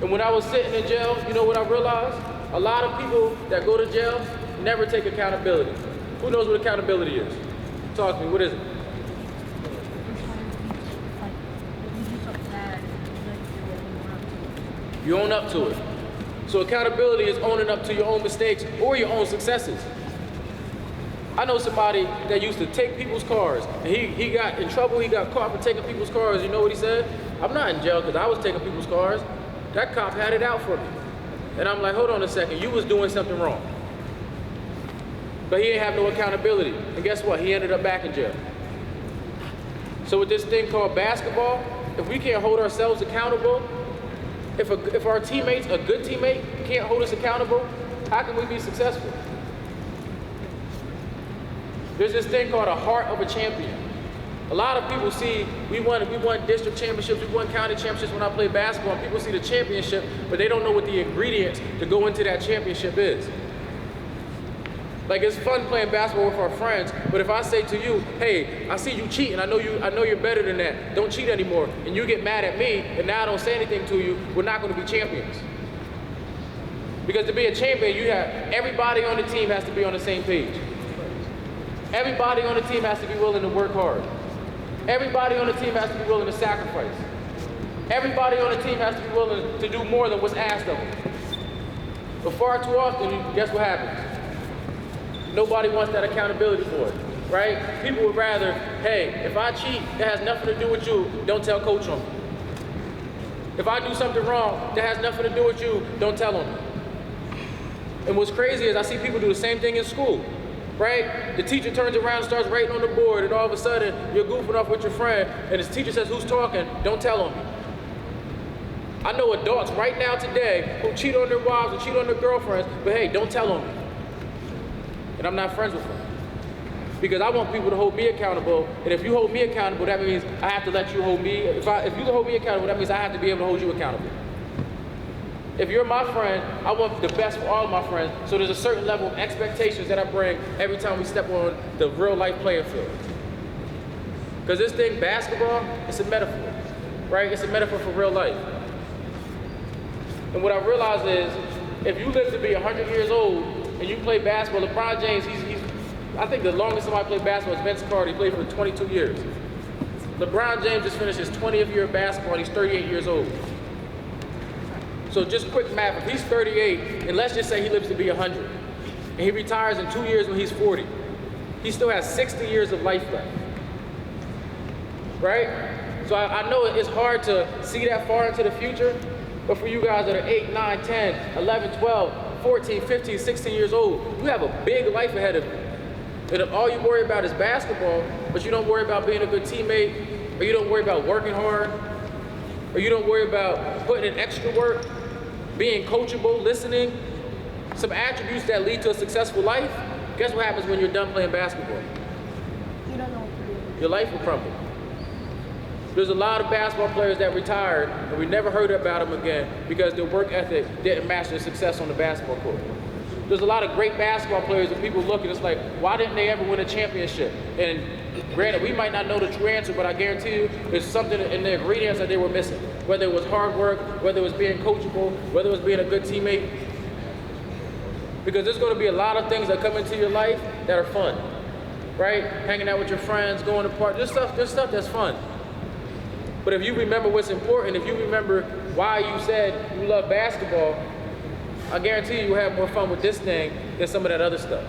And when I was sitting in jail, you know what I realized? A lot of people that go to jail never take accountability. Who knows what accountability is? Talk to me, what is it? You own up to it. So accountability is owning up to your own mistakes or your own successes. I know somebody that used to take people's cars, and he got in trouble, he got caught for taking people's cars. You know what he said? I'm not in jail because I was taking people's cars. That cop had it out for me. And I'm like, hold on a second, you was doing something wrong. But he didn't have no accountability. And guess what? He ended up back in jail. So with this thing called basketball, if we can't hold ourselves accountable, if our teammates, a good teammate, can't hold us accountable, how can we be successful? There's this thing called a heart of a champion. A lot of people see, we won district championships, we won county championships when I played basketball, and people see the championship, but they don't know what the ingredients to go into that championship is. Like, it's fun playing basketball with our friends, but if I say to you, hey, I see you cheating, I know you're better than that, don't cheat anymore, and you get mad at me, and now I don't say anything to you, we're not gonna be champions. Because to be a champion, everybody on the team has to be on the same page. Everybody on the team has to be willing to work hard. Everybody on the team has to be willing to sacrifice. Everybody on the team has to be willing to do more than what's asked of them. But far too often, guess what happens? Nobody wants that accountability for it, right? People would rather, hey, if I cheat, that has nothing to do with you, don't tell coach on me. If I do something wrong, that has nothing to do with you, don't tell on me. And what's crazy is I see people do the same thing in school. Right? The teacher turns around and starts writing on the board, and all of a sudden you're goofing off with your friend, and his teacher says, who's talking? Don't tell on me. I know adults right now today who cheat on their wives and cheat on their girlfriends, but hey, don't tell on me. And I'm not friends with them. Because I want people to hold me accountable, and if you hold me accountable, that means I have to let you hold me. If you hold me accountable, that means I have to be able to hold you accountable. If you're my friend, I want the best for all of my friends, so there's a certain level of expectations that I bring every time we step on the real life playing field. Because this thing, basketball, it's a metaphor, right? It's a metaphor for real life. And what I realized is, if you live to be 100 years old and you play basketball, LeBron James, I think the longest somebody played basketball is Vince Carter. He played for 22 years. LeBron James just finished his 20th year of basketball, and he's 38 years old. So just quick math, if he's 38, and let's just say he lives to be 100, and he retires in 2 years when he's 40, he still has 60 years of life left, right? So I know it's hard to see that far into the future, but for you guys that are 8, 9, 10, 11, 12, 14, 15, 16 years old, you have a big life ahead of you. And if all you worry about is basketball, but you don't worry about being a good teammate, or you don't worry about working hard, or you don't worry about putting in extra work, being coachable, listening, some attributes that lead to a successful life, guess what happens when you're done playing basketball? You don't know what to do. Your life will crumble. There's a lot of basketball players that retired, and we never heard about them again because their work ethic didn't match their success on the basketball court. There's a lot of great basketball players that people look and it's like, why didn't they ever win a championship? And granted, we might not know the true answer, but I guarantee you there's something in the ingredients that they were missing. Whether it was hard work, whether it was being coachable, whether it was being a good teammate. Because there's going to be a lot of things that come into your life that are fun, right? Hanging out with your friends, going to parties, there's stuff that's fun. But if you remember what's important, if you remember why you said you love basketball, I guarantee you will have more fun with this thing than some of that other stuff.